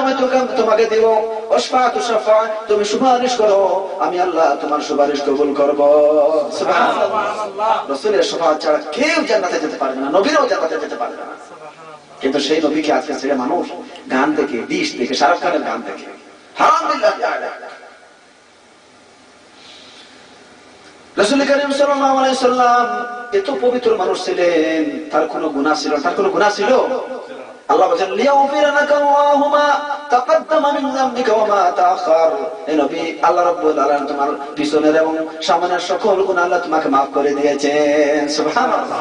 আমি তোমাকে দেব, ওয়াশফাআতু শাফাআ, তুমি সুপারিশ করো, আমি আল্লাহ তোমার সুপারিশ কবুল করব। সুবহানাল্লাহ। রাসূলের শাফাআত ছাড়া কেউ জান্নাতে যেতে পারবে না, নবীরাও জান্নাতে যেতে পারবে না। কিন্তু সেই নবীকে আজকে ছেড়ে মানুষ গান দেখে, ডিশ দেখে, শাহরুখ খানের গান দেখে। হারাম বিল্লাহি আলাইহি। রাসূল করিম সাল্লাল্লাহু আলাইহি সাল্লাম এত পবিত্র মানুষ ছিলেন, তার কোনো গুনাহ ছিল? তার কোনো গুনাহ ছিল? আল্লাহ বলেন লিয়াগফিরা লাকা আল্লাহু মা তাকাদ্দামা মিন যামবিকা ওয়া মা তাআখার। এই নবী, আল্লাহ রাব্বুল আলামিন তোমার পিছনের এবং সামনের সকল গুনাহ আল্লাহ তোমাকে maaf করে দিয়েছেন। সুবহানাল্লাহ।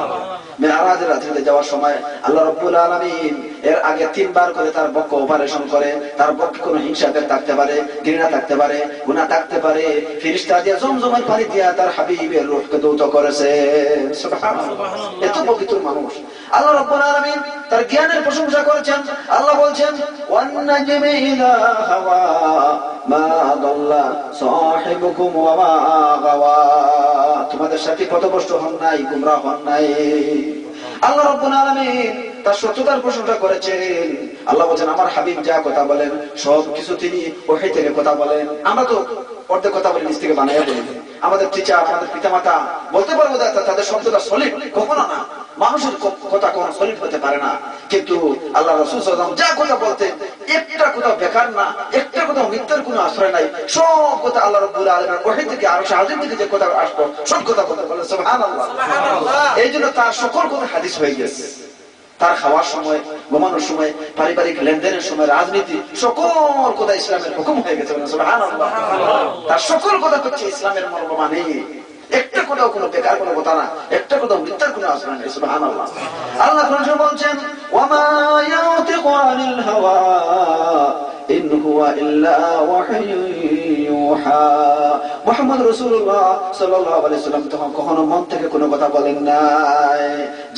মিরাজের রাতে যাওয়ার সময় আল্লাহ রাব্বুল আলামিন এর আগে 3 বার করে তার বক্ষ অপারেশন করে, তার বক্ষে কোনো হিংসাতে থাকতে পারে, ঘৃণা থাকতে পারে, গুনাহ থাকতে পারে, ফেরেশতা দিয়ে জমজমের পানি দিয়ে তার হাবিবের রূহকে দৌত করেছে। সুবহানাল্লাহ। এত পবিত্র মানুষ। আল্লাহ রাব্বুল আলামিন তার জ্ঞানের প্রশংসা করেছেন। আল্লাহ বলছেন ওয়ান নাজমি ইযা হাওয়া মা দাল্লা সাহিবুকুম ওয়া মা গাওয়া। তোমাদের সাথে পথভ্রষ্ট হন নাই, গুমরাহ হন নাই। আল্লাহ রাব্বুল আলামিন তার সত্যতার প্রশংসা করেছেন। আল্লাহ বলেন আমার হাবিব যা কথা বলেন সব কিছু তিনি ওহী থেকে কথা বলেন। আমরা তো অর্ধেক কথা বলি, নিজ থেকে বানাইয়া বলি। আমাদের টিচার, আমাদের পিতামাতা বলতে পারবো তাদের শব্দটা সলিড, কখনো না। মানুষের কথা কোনো সলিড হতে পারে না, কিন্তু আল্লাহ রাসূল সাল্লাল্লাহু আলাইহি ওয়াসাল্লাম যা কথা বলতেন একটা কথা বেকার না, একটা কথা মিথ্যার কোনো আশ্রয় নাই। সব কথা আল্লাহ রাব্বুল আলামিনের ওহী থেকে, আরশ আজিম থেকে যে কথা আসতো সব কথা বলতে বলেন। সুবহানাল্লাহ। এই জন্য তার সকল কথা হাদিস হয়ে গেছে। তার খাওয়ার সময়, ঘুমানোর সময়, পারিবারিক লেনদেনের সময়, রাজনীতি, সকল কথা ইসলামের হুকুম হয়ে গেছে। সুবহানাল্লাহ। তার সকল কথা হচ্ছে ইসলামের মর্মমানে। একটা কথাও কোনো বেকার কোনো কথা না, একটা কথাও মিথ্যার কোনো আশ্রয় নেই। সুবহানাল্লাহ। আল্লাহ কোরআনে বলছেন ওয়া মা ইয়াতিকু আনিল হাওয়া ইন হুয়া ইল্লা ওয়াহয়ুন ইউহা। মুহাম্মদ রাসূলুল্লাহ সাল্লাল্লাহু আলাইহি ওয়াসাল্লাম তখন কখনো মন থেকে কোনো কথা বলেন নাই।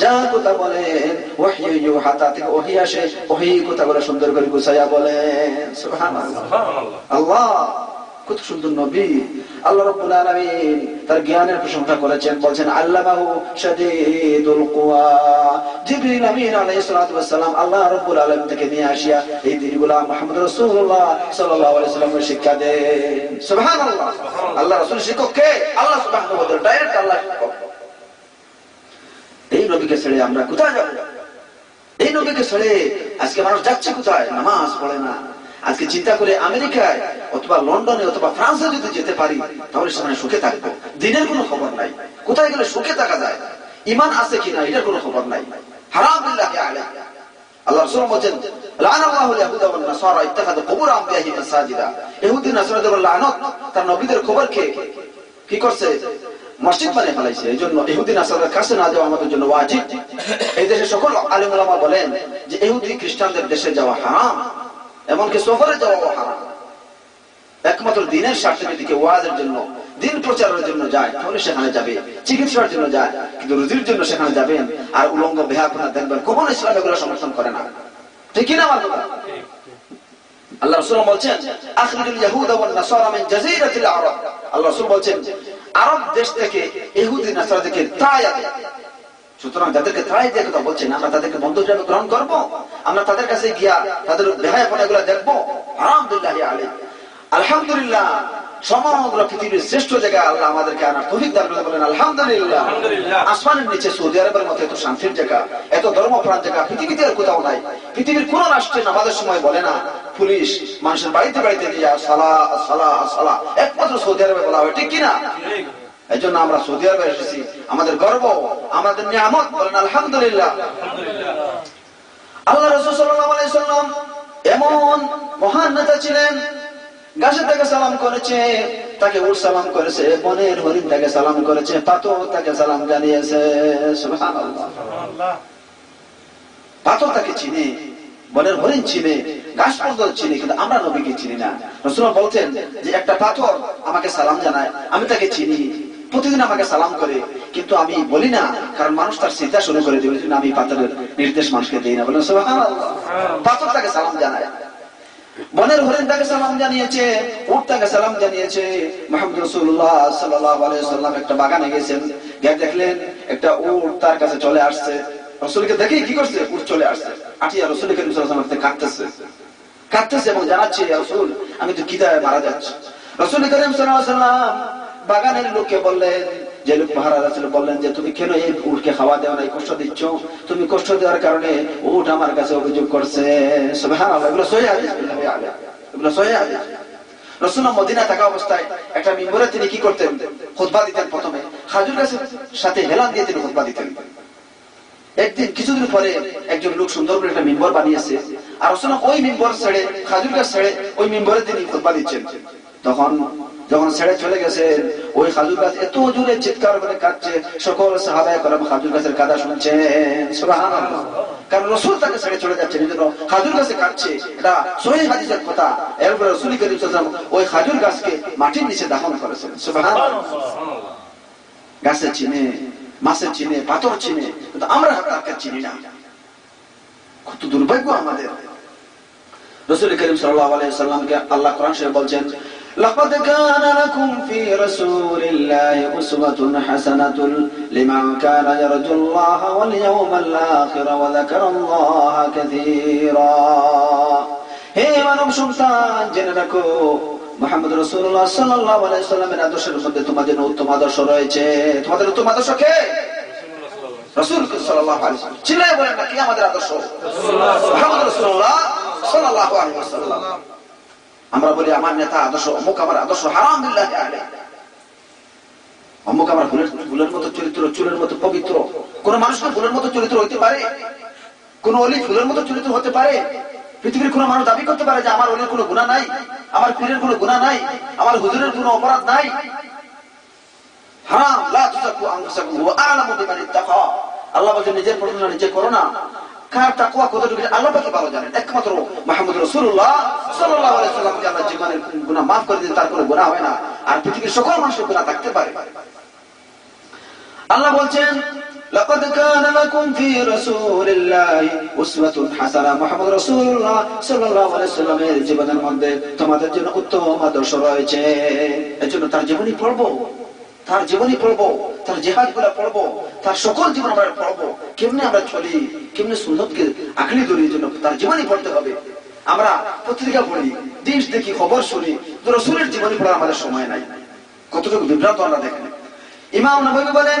যা কথা বলেন ওয়াহয়ুন ইউহা, তা থেকে ওহী আসে, ওহী কথাগুলো সুন্দর করে গুছাইয়া বলেন। সুবহানাল্লাহ। আল্লাহ কত সুন্দর নবী। আল্লাহ রাব্বুল আলামিন তার জ্ঞানের প্রশংসা করেছেন, বলেন আল্লামাহু শাদীদুল কুওয়া। জিবরিল আমিন আলাইহিস সালাতু ওয়াস সালাম আল্লাহ রাব্বুল আলামিন থেকে নিয়ে আসিয়া এই দিনগুলো মুহাম্মদ রাসূলুল্লাহ সাল্লাল্লাহু আলাইহি ওয়াসাল্লামের শিক্ষা দেন। সুবহানাল্লাহ। আল্লাহ রাসূল শিক্ষক কে? আল্লাহ সুবহানাহু ওয়া তাআলা, ডাইরেক্ট আল্লাহ শিক্ষক। এই নবীকে ছেড়ে আমরা কোথায় যাব? এই নবীকে ছেড়ে আজকে মানুষ যাচ্ছে কোথায়? নামাজ পড়ে না। আজকে চিন্তা করে আমেরিকায় অথবা লন্ডনে অথবা ফ্রান্সে যদি যেতে পারি তাহলে সেখানে সুখে থাকবো। দিনের কোনো খবর নাই, কোথায় গেলে সুখে থাকা যায়, ঈমান আছে কিনা এটার কোনো খবর নাই। হারাম বিল্লাহি আলাইহি। আল্লাহ রাসূল বলেন লানাল্লাহুল ইয়াহুদা ওয়ান নাসারা ইত্তাখাযু কুবুর আমবিয়াহিম মাসাজিদা। ইহুদি নাসারাদের লানত, তার নবীদের খবরকে কি করছে? মসজিদ বানিয়ে ফেলাইছে। এই জন্য ইহুদি নাসারাদের কাছে না যাওয়া আমাদের জন্য ওয়াজিব। এই দেশে সকল আলেম ওলামা বলেন যে ইহুদি খ্রিস্টানদের দেশে যাওয়া হারাম, এমনকি সফরে যাওয়া হারাম। একমাত্র দিনের স্বার্থে যদি কেউ ওয়াজের জন্য, দিন প্রচারের জন্য যায় তাহলে সেখানে যাবে, চিকিৎসার জন্য যায়, কিন্তু রুজির জন্য সেখানে যাবেন আর উলঙ্গ বেহাপনা দেখবেন, কখনো ইসলাম এগুলো সমর্থন করে না। ঠিক না আমার কথা? আল্লাহ রাসূল বলছেন আখরিজুল ইয়াহুদা ওয়ান নাসারা মিন জাজিরাতিল আরব। আল্লাহ রাসূল বলছেন আরব দেশ থেকে ইহুদি নাসারাদেরকে তাড়াইয়া দেন। সুতরাং যাদেরকে তাড়াই দিয়ে কথা বলছেন আমরা তাদেরকে বন্ধু হিসেবে গ্রহণ করবো? আমরা তাদের কাছে গিয়া তাদের বেহায়াপনা এগুলো দেখবো? হারাম বিল্লাহি আলাইহি। আলহামদুলিল্লাহ, সমগ্র পৃথিবীর শ্রেষ্ঠ জায়গা আল্লাহ আমাদেরকে আনার তৌফিক দান করে। বলেন আলহামদুলিল্লাহ। আসমানের নিচে সৌদি আরবের মতো এত শান্তির জায়গা, এত ধর্মপ্রাণ জায়গা পৃথিবীতে আর কোথাও নাই। পৃথিবীর কোন রাষ্ট্রে নামাজের সময় বলে না পুলিশ মানুষের বাড়িতে বাড়িতে দিয়া সালাহ সালাহ সালাহ, একমাত্র সৌদি আরবে বলা হয়। ঠিক কিনা? এই জন্য আমরা সৌদি আরবে এসেছি, আমাদের গর্ব, আমাদের নিয়ামত। বলেন আলহামদুলিল্লাহ। আল্লাহ রাসূল সাল্লাল্লাহু আলাইহি ওয়াসাল্লাম এমন মহান নেতা ছিলেন, গাছে তাকে সালাম করেছে, তাকে উট সালাম করেছে, বনের হরিণ তাকে সালাম করেছে, পাথর তাকে সালাম জানিয়েছে। সুবহানাল্লাহ। পাথর তাকে চিনে, বনের হরিণ চিনে, গাছ পর্বত চিনে, কিন্তু আমরা নবীকে চিনি না। রাসূল বলতেন যে একটা পাথর আমাকে সালাম জানায়, আমি তাকে চিনি, প্রতিদিন আমাকে সালাম করে, কিন্তু আমি বলি না, কারণ মানুষ তার চিন্তা শুরু করে দেবে। আমি পাথরের নির্দেশ মানুষকে দিই না। বলেন সুবহানাল্লাহ। পাথর তাকে সালাম জানায়, বনের হরিণ তাকে সালাম জানিয়েছে, উট তাকে সালাম জানিয়েছে। মুহাম্মদ রাসূলুল্লাহ সাল্লাল্লাহু আলাইহি ওয়াসাল্লাম একটা বাগানে গেছেন, গিয়ে দেখলেন একটা উট তার কাছে চলে আসছে। রাসূলকে দেখে কি করছে? উট চলে আসছে, আটিয়া রাসূল করিম সাল্লাল্লাহু আলাইহি ওয়াসাল্লাম কাঁদতেছে। কাঁদতেছে এবং জানাচ্ছে, ইয়া রাসূল আমি তো খিদায় মারা যাচ্ছি। রাসূল করিম সাল্লাল্লাহু আলাইহি ওয়াসাল্লাম বাগানের লোককে বললেন, যে লোক পাহারা ছিল, বললেন যে তুমি কেন এই উটকে খাওয়া দেওয়া নাই, কষ্ট দিচ্ছ? তুমি কষ্ট দেওয়ার কারণে উট আমার কাছে অভিযোগ করছে। সুবহানাল্লাহ, এগুলো সহিহ হাদিস, এগুলো সহিহ হাদিস। রাসূলুল্লাহ মদিনা থাকা অবস্থায় একটা মিম্বরে তিনি কি করতেন? খুতবা দিতেন। প্রথমে খাজুর গাছের সাথে হেলান দিয়ে তিনি খুতবা দিতেন। একদিন কিছুদিন পরে একজন লোক সুন্দর করে একটা মিম্বর বানিয়েছে, আর রাসূলুল্লাহ ওই মিম্বর ছেড়ে, খাজুর গাছ ছেড়ে ওই মিম্বরে তিনি খুতবা দিচ্ছেন। যখন ছেড়ে চলে গেছেন, ওই খাজুর গাছ এত জোরে চিৎকার করে কাঁদছে, সকল সাহাবায়ে কেরাম খাজুর গাছের কাঁদা শুনছেন। সুবহানাল্লাহ, কারণ রাসূল তাকে ছেড়ে চলে যাচ্ছেন, এজন্য খাজুর গাছে কাঁদছে। এটা সহিহ হাদিসের কথা। এরপর রাসূল করিম সাল্লাল্লাহু আলাইহি ওয়াসাল্লাম ওই খাজুর গাছকে মাটির নিচে দাফন করেছেন। সুবহানাল্লাহ, গাছে চিনে, মাছের চিনে, পাথর চিনে, কিন্তু আমরা তাকে চিনি না। কত দুর্ভাগ্য আমাদের। রাসূল করিম সাল্লাল্লাহু আলাইহি ওয়াসাল্লামকে আল্লাহ কোরআন শরীফে বলছেন, لقد كان لكم في رسول الله أسوة حسنة لمن كان يرجو الله واليوم الآخر وذكر الله كثيرا। হে মানব সন্তান, জেনে রাখো মুহাম্মদ রাসূলুল্লাহ সাল্লাল্লাহু আলাইহি ওয়াসাল্লামের আদর্শের মধ্যে তোমাদের উত্তম আদর্শ রয়েছে। তোমাদের উত্তম আদর্শ কে? রাসূল সাল্লাল্লাহু আলাইহি ওয়াসাল্লাম। চিল্লায়ে বলেন না, কি আমাদের আদর্শ? মুহাম্মদ রাসূলুল্লাহ সাল্লাল্লাহু আলাইহি ওয়াসাল্লাম। আমরা বলি আমার নেতা আদর্শ অমুক, আমার আদর্শ হারাম বিল্লাহি আলাইহি, অমুক আমার ফুলের মতো চরিত্র, চুলের মতো পবিত্র। কোন মানুষকে ফুলের মতো চরিত্র হইতে পারে? কোন ওলি ফুলের মতো চরিত্র হতে পারে? পৃথিবীর কোন মানুষ দাবি করতে পারে যে আমার ওলির কোনো গুনাহ নাই, আমার পীরের কোনো গুনাহ নাই, আমার হুজুরের কোনো অপরাধ নাই? হারাম। লা তুযাক্কু আনফুসাকুম ওয়া আ'লামু বিমান ইত্তাকা। আল্লাহ বলেন নিজের প্রশংসা নিজে করো না। কার তাকওয়া কতটুকু আল্লাহ পাকই ভালো জানেন। একমাত্র মুহাম্মদ রাসূলুল্লাহ সাল্লাল্লাহু আলাইহি ওয়াসাল্লামকে আল্লাহ জীবনের গুনাহ maaf করে দিন, তার কোনো গুনাহ হয় না। আর পৃথিবীর সকল মানুষের গুনাহ থাকতে পারে। আল্লাহ বলছেন, লাকাদ কানা লাকুম ফি রাসূলিল্লাহি উসওয়াতুন হাসানাহ। মুহাম্মদ রাসূলুল্লাহ সাল্লাল্লাহু আলাইহি ওয়াসাল্লামের জীবনের মধ্যে তোমাদের জন্য উত্তম আদর্শ রয়েছে। এজন্য তার জীবনী পড়বো, তার জীবনী পড়বো, তার জিহাদগুলো পড়বো, তার সকল জীবন আমরা পড়বো। কেমনে আমরা চলি, কেমনে সুন্নতকে আঁকড়ে ধরি, জন্য তার জীবনী পড়তে হবে। আমরা পত্রিকা পড়ি, দেশ দেখি, খবর শুনি, তো রাসূলের জীবনী পড়ার আমাদের সময় নাই। কতটুকু বিভ্রান্ত আমরা দেখেন। ইমাম নববী বলেন,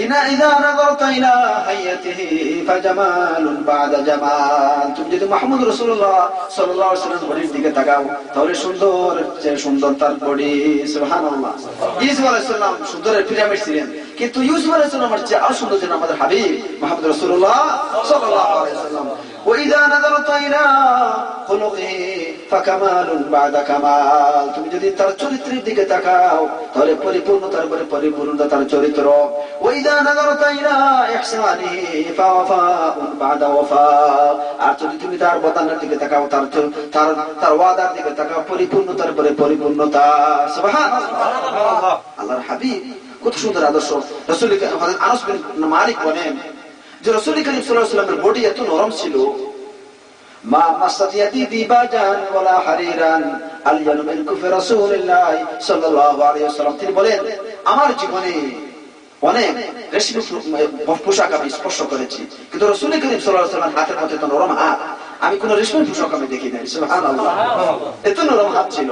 ইনা ইযা নাযারতা ইলা হাইয়াতিহি ফাজামালুন বা'দা জামাল। তুমি যদি মুহাম্মদ রাসূলুল্লাহ সাল্লাল্লাহু আলাইহি ওয়াসাল্লামের বডির দিকে তাকাও, তাহলে সুন্দর চেয়ে সুন্দর তার বডি। সুবহানাল্লাহ। ইউসুফ আলাইহিস সালাম সুন্দরের পিরামিড ছিলেন, কিন্তু ইউসুফ আলাইহিস সালামের চেয়ে আরো সুন্দর ছিলেন আমাদের হাবিব মুহাম্মদ রাসূলুল্লাহ সাল্লাল্লাহু আলাইহি ওয়াসাল্লাম। ওয়া ইযা নাযারতা ইলা খুলুকিহি ফাকামালুন বা'দা কামাল। তুমি যদি তার চরিত্রের দিকে তাকাও, তাহলে পরিপূর্ণতার পরে পরিপূর্ণতা তার চরিত্র। ওয়াইদা নাযারতা ইলা ইহসানিহি ফাওয়াফাউন বা'দা ওয়াফা। আর যদি তুমি তার বদানের দিকে তাকাও, তার ওয়াদার দিকে তাকাও, পরিপূর্ণতার পরে পরিপূর্ণতা। সুবহানাল্লাহ। আল্লাহর হাবিব কত সুন্দর আদর্শ। রাসূল হযরত আনাস বিন মালিক বলেন যে রাসূল করিম সাল্লাল্লাহু আলাইহি ওয়াসাল্লামের বডি এত নরম ছিল, মা মাসাতিয়াতি দিবাজান ওয়ালা হারিরান আলিয়ান মিন কুফি রাসূলিল্লাহ সাল্লাল্লাহু আলাইহি ওয়াসাল্লাম। তিনি বলেন, আমার জীবনে অনেক রেশমি পোশাক আমি স্পর্শ করেছি, কিন্তু রাসূল করিম সাল্লাল্লাহু আলাইহি ওয়াসাল্লামের হাতের মধ্যে তো নরম হাত, আমি কোন রেশমি পোশাক আমি দেখি নাই। সুবহানাল্লাহ, এত নরম হাত ছিল।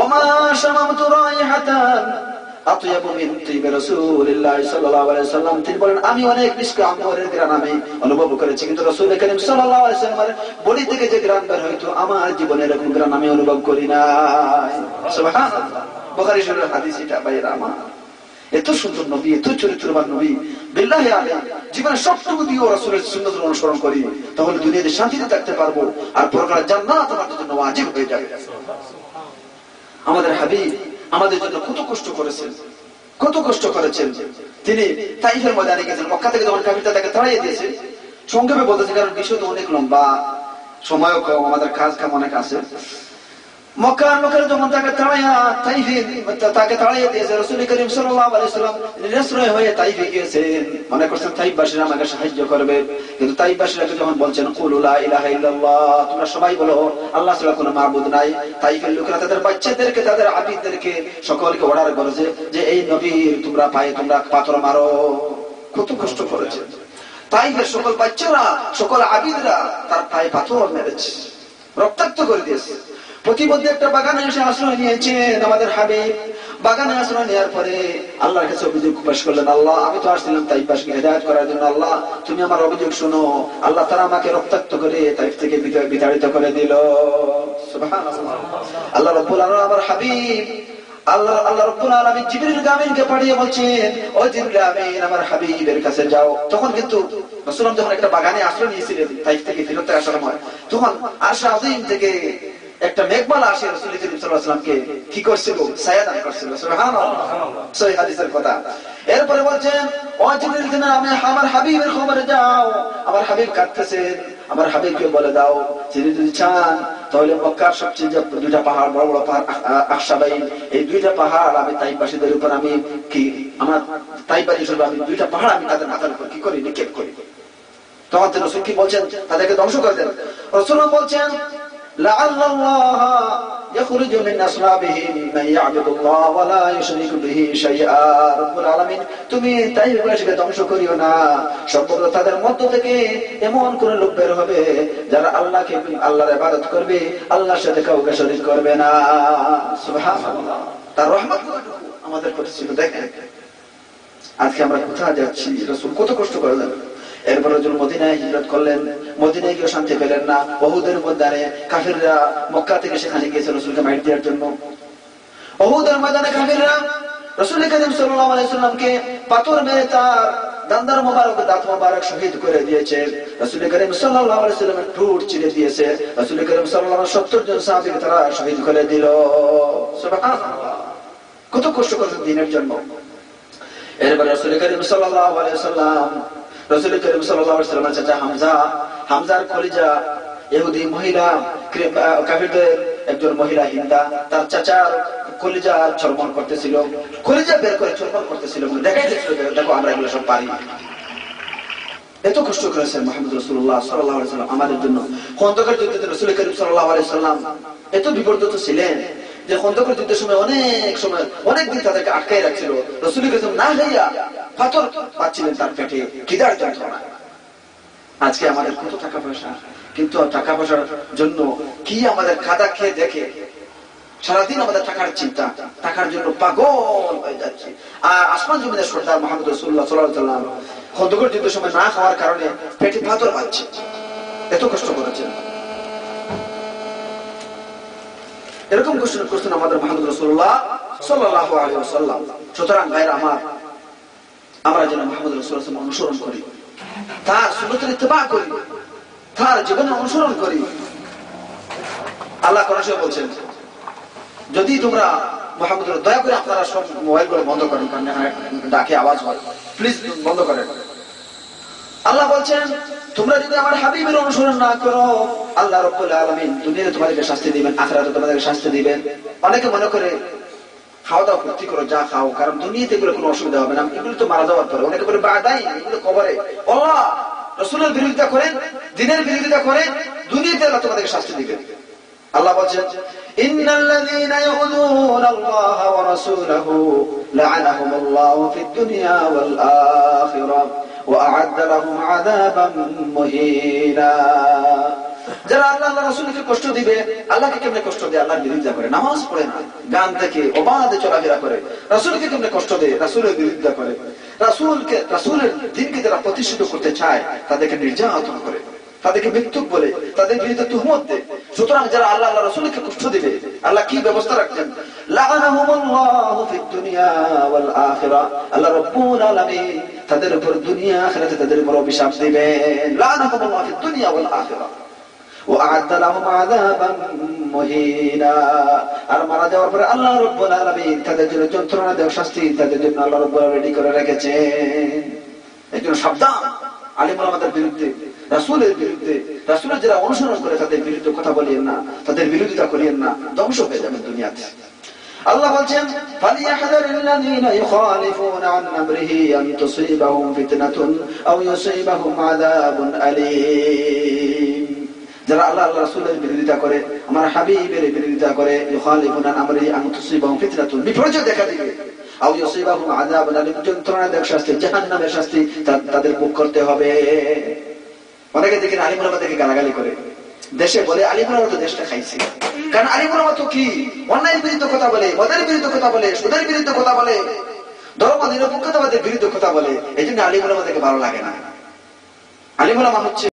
ওমা শামামতু রাইহাতান আতয়াবু মিন তিব রাসূলিল্লাহ সাল্লাল্লাহু আলাইহি ওয়াসাল্লাম। তিনি বলেন, আমি অনেক মিস্ক আম্বরের ঘ্রাণ আমি অনুভব করেছি, কিন্তু রাসূল করিম সাল্লাল্লাহু আলাইহি ওয়াসাল্লামের বডি থেকে যে ঘ্রাণ বের হইতো, আমার জীবনে এরকম ঘ্রাণ আমি অনুভব করি নাই। সুবহানাল্লাহ। বুখারী শরীফের হাদিস এটা। ভাইরা আমার, এত সুন্দর নবী, এত চরিত্রবান নবী, বিল্লাহি আলাইহি জীবনে সবটুকু দিয়ে রাসূলের সুন্নাত অনুসরণ করি, তাহলে দুনিয়াতে শান্তিতে থাকতে পারবো, আর পরকালে জান্নাত আমাদের জন্য ওয়াজিব হয়ে যাবে। আমাদের হাবিব আমাদের জন্য কত কষ্ট করেছেন, কত কষ্ট করেছেন। তিনি তাইফের ময়দানে গেছেন, মক্কা থেকে যখন কাফিররা তাকে তাড়িয়ে দিয়েছে। সংক্ষেপে বলতেছে, কারণ বিষয় তো অনেক লম্বা, সময়ও কম, আমাদের কাজ কাম অনেক আছে। মক্কার লোকেরা যখন তাকে তাড়িয়ে দিয়েছে, রাসূল করিম সাল্লাল্লাহু আলাইহি ওয়াসাল্লাম নিরাশ্রয় হয়ে তাইফে গিয়েছেন। মনে করছেন তাইফবাসীরা আমাকে সাহায্য করবে, কিন্তু তাইফবাসীরা যখন বলছেন কুলু লা ইলাহা ইল্লাল্লাহ, তোমরা সবাই বলো আল্লাহ ছাড়া কোনো মাবুদ নাই, তাইফের লোকেরা তাদের বাচ্চাদেরকে, তাদের আবিদদেরকে সকলকে অর্ডার করেছে যে এই নবীর তোমরা পায়ে তোমরা পাথর মারো। কত কষ্ট করেছে তাইফের সকল বাচ্চারা, সকল আবিদরা তার পায়ে পাথর মেরেছে। রক্তাক্ত করে দিয়েছে। প্রতিমধ্যে একটা বাগানে এসে আশ্রয় নিয়েছেন আমাদের হাবিব। বাগানে আশ্রয় নেওয়ার পরে আল্লাহর কাছে অভিযোগ পেশ করলেন, আল্লাহ আমি তো আসছিলাম তাইফকে হেদায়েত করার জন্য, আল্লাহ তুমি আমার অভিযোগ শোনো। আল্লাহ তাআলা আমাকে রক্তাক্ত করে তাইফ থেকে বিতাড়িত করে দিল। সুবহানাল্লাহ। আল্লাহ রাব্বুল আলামিন আমার হাবিব আল্লাহ রাব্বুল আলামিন জিবরিল আমিনকে পাঠিয়ে বলছেন, ও জিবরিল আমিন আমার হাবিবের কাছে যাও। তখন কিন্তু রাসূলুল্লাহ যখন একটা বাগানে আশ্রয় নিয়েছিলেন তাইফ থেকে ফিরতে আসার সময়, তখন আরশ আযীম থেকে একটা মেঘমালা আসে রাসূল করিম সাল্লাল্লাহু আলাইহি ওয়াসাল্লামকে কি করছিল? ছায়া দান করছিল। সুবহানাল্লাহ, সহিহ হাদিসের কথা। এরপরে বলছেন, ও জিবরিল তুমি আমার হাবিবের খবরে যাও, আমার হাবিব কাঁদতেছেন, আমার হাবিবকে বলে দাও যিনি যদি চান তাহলে মক্কার সবচেয়ে দুইটা পাহাড়, বড় বড় পাহাড় আখশাবাইন, এই দুইটা পাহাড় আমি তাইফবাসীদের উপর আমি কি আমার তাইফবাসী হিসেবে আমি দুইটা পাহাড় আমি তাদের মাথার উপর কি করি? নিক্ষেপ করি। তখন রাসূল কি বলছেন? তাদেরকে ধ্বংস করে দেন। রাসূলুল্লাহ বলছেন, লাআল্লাল্লাহ ইয়াখরুজু মিন আসলাবিহিম মান ইয়া'বুদুল্লাহ ওয়া লা ইউশরিকু বিহি শাইআ। রব্বুল আলামিন তুমি তাইফবাসীকে ধ্বংস করিও না, সম্ভবত তাদের মধ্য থেকে এমন কোন লোক বের হবে যারা আল্লাহকে আল্লাহর ইবাদত করবে, আল্লাহর সাথে কাউকে শরীক করবে না। সুবহানাল্লাহ, তার রহমত আমাদের প্রতি ছিল। দেখেন আজকে আমরা কোথায় যাচ্ছি, রাসূল কত কষ্ট করলেন। এরপর রাসূল মদিনায় হিজরত করলেন, মদিনায় গিয়ে শান্তি পেলেন না। উহুদের ময়দানে কাফিররা মক্কা থেকে সেখানে গিয়েছে রাসূলকে মাইর দেওয়ার জন্য। উহুদের ময়দানে কাফিররা রাসূল করিম সাল্লাল্লাহু আলাইহি ওয়াসাল্লামকে পাথর মেরে তার দান্দার মোবারক, দাঁত মোবারক শহীদ করে দিয়েছে। রাসূল করিম সাল্লাল্লাহু আলাইহি ওয়াসাল্লামের ঠোঁট চিরে দিয়েছে। রাসূল করিম সাল্লাল্লাহু আলাইহি ওয়াসাল্লাম 70 জন সাহাবীকে তারা শহীদ করে দিল। সুবহানাল্লাহ, কত কষ্ট করেছেন দ্বীনের জন্য। এরপর রাসূল করিম সাল্লাল্লাহু আলাইহি ওয়াসাল্লাম রাসূল করিম সাল্লাল্লাহু আলাইহি ওয়াসাল্লামের চাচা হামজার কলিজা ইহুদি মহিলা কাফিরদের একজন মহিলা হিন্দা, তার চাচার কলিজা চর্মন করতেছিল, কলিজা বের করে চর্মন করতেছিল, দেখাইতেছিল দেখো আমরা এগুলো সব পারি। এত কষ্ট করেছেন মুহাম্মদ রাসূলুল্লাহ সাল্লাল্লাহু আলাইহি ওয়াসাল্লাম আমাদের জন্য। খন্দকের যুদ্ধে রাসূল করিম সাল্লাল্লাহু আলাইহি ওয়াসাল্লাম এত বিপর্যস্ত ছিলেন যে খন্দকের যুদ্ধের সময় অনেক দিন তাদেরকে আটকায় রাখছিল। রাসূল করিম না হইয়া পাথর পাচ্ছিলেন তার পেটে, খিদার যন্ত্রণা। আজকে আমাদের কত টাকা পয়সা, কিন্তু টাকা পয়সার জন্য কি আমাদের খাদা খেয়ে দেখে সারাদিন আমাদের টাকার চিন্তা, টাকার জন্য পাগল হয়ে যাচ্ছে। আর আসমান জমিনের সর্দার মুহাম্মদ রাসূলুল্লাহ সাল্লাল্লাহু আলাইহি ওয়াসাল্লাম খন্দকের যুদ্ধের সময় না খাওয়ার কারণে পেটে পাথর পাচ্ছে, এত কষ্ট করেছেন। এরকম কষ্ট করছেন আমাদের মুহাম্মদ রাসূলুল্লাহ সাল্লাল্লাহু আলাইহি ওয়াসাল্লাম। সুতরাং ভাইরা আমার, আমরা যেন মুহাম্মদ রাসূলুল্লাহ সাল্লাল্লাহু আলাইহি ওয়াসাল্লাম অনুসরণ করি, তার সুন্নতের ইত্তেবা করি, তার জীবনে অনুসরণ করি। আল্লাহ কোরআনে বলছেন, যদি তোমরা মুহাম্মদ, দয়া করে আপনারা সব মোবাইলগুলো বন্ধ করেন, কারণ ডাকে আওয়াজ হয়, প্লিজ বন্ধ করেন। আল্লাহ বলছেন, তোমরা যদি আমার হাবিবের অনুসরণ না করো, আল্লাহ রাব্বুল আলামিন দুনিয়াতে তোমাদেরকে শাস্তি দিবেন, আখিরাতে তোমাদেরকে শাস্তি দিবেন। অনেকে মনে করে খাওয়া দাওয়া ভর্তি করো, যা খাও, কারণ দুনিয়াতে এগুলো কোনো অসুবিধা হবে না, এগুলো তো মারা যাওয়ার পরে। অনেকে বলে বাদাই, এগুলো কবরে। আল্লাহ রাসূলের বিরোধিতা করেন, দ্বীনের বিরোধিতা করেন, দুনিয়াতে আল্লাহ তোমাদেরকে শাস্তি দিবেন। আল্লাহ বলেন, ইন্নাল্লাযীনা ইয়াউযুনা আল্লাহ ওয়া রাসূলাহু লা'আনাহুমুল্লাহু ফিদ দুনিয়া ওয়াল আখিরাহ ওয়া আ'আদ্দা লাহুম আযাবান মুহিনা। যারা আল্লাহ আল্লাহ রাসূলকে কষ্ট দিবে, আল্লাহকে কেমনে কষ্ট দেয়? আল্লাহর বিরোধিতা করে, নামাজ পড়ে না, গান থেকে অবাধে চলাফেরা করে, রাসূলকে কেমনে কষ্ট দেয়? রাসূলের বিরোধিতা করে, রাসূলের দ্বীনকে যারা প্রতিষ্ঠিত করতে চায় তাদেরকে নির্যাতন করে, তাদেরকে মিথ্যুক বলে, তাদের বিরুদ্ধে তুহমত দেয়। সুতরাং যারা আল্লাহ আল্লাহ রাসূলকে কষ্ট দিবে, আল্লাহ কি ব্যবস্থা রাখছেন? লা'আনাহুমুল্লাহু ফিদ দুনিয়া ওয়াল আখিরাহ। আল্লাহ রাব্বুল আলামিন তাদের উপর দুনিয়া আখিরাতে তাদের উপর অভিশাপ দিবেন। লা'আনাহুমুল্লাহু ফিদ দুনিয়া ওয়াল আখিরাহ ওয়া আ'আদ্দা লাহুম আযাবান মুহিনা। আর মারা যাওয়ার পরে আল্লাহ রাব্বুল আলামিন তাদের জন্য যন্ত্রণাদায়ক শাস্তি তাদের জন্য আল্লাহ রাব্বুল আলামিন রেডি করে রেখেছেন। একজন সাবধান, আলিম ওলামাদের বিরুদ্ধে, রাসূলের বিরুদ্ধে, রাসূলের যারা অনুসরণ করে তাদের বিরুদ্ধে কথা বলিয়েন না, তাদের বিরোধিতা করিয়েন না, ধ্বংস হয়ে যাবেন দুনিয়াতে। আল্লাহ বলছেন, ফালিয়াহযারিল্লাযীনা ইউখালিফুনা আন আমরিহি আন তুসীবাহুম ফিতনাতুন আও ইউসীবাহুম আযাবুন আলীম। যারা আল্লাহ আল্লাহ রাসূলের বিরোধিতা করে, আমার হাবিবের বিরোধিতা করে, ইউখালিফুনা আন আমরিহি আন তুসীবাহুম ফিতনাতুন, বিপর্যয় দেখা দিবে, আও ইউসীবাহুম আযাবুন আলীম, যন্ত্রণাদায়ক শাস্তি, জাহান্নামের শাস্তি তাদের ভোগ করতে হবে। অনেকে দেখেন আলিম ওলামাদেরকে গালাগালি করে, দেশে বলে আলিমুলামা তো দেশটা খাইছে। কারণ আলিমুলামা তো কি অন্যায়ের বিরুদ্ধে কথা বলে, মদের বিরুদ্ধে কথা বলে, সুদের বিরুদ্ধে কথা বলে, ধর্ম নিরপেক্ষতাবাদের বিরুদ্ধে কথা বলে। এই জন্য আলিমুলামাদেরকে ভালো লাগে না। আলিমুলামা হচ্ছে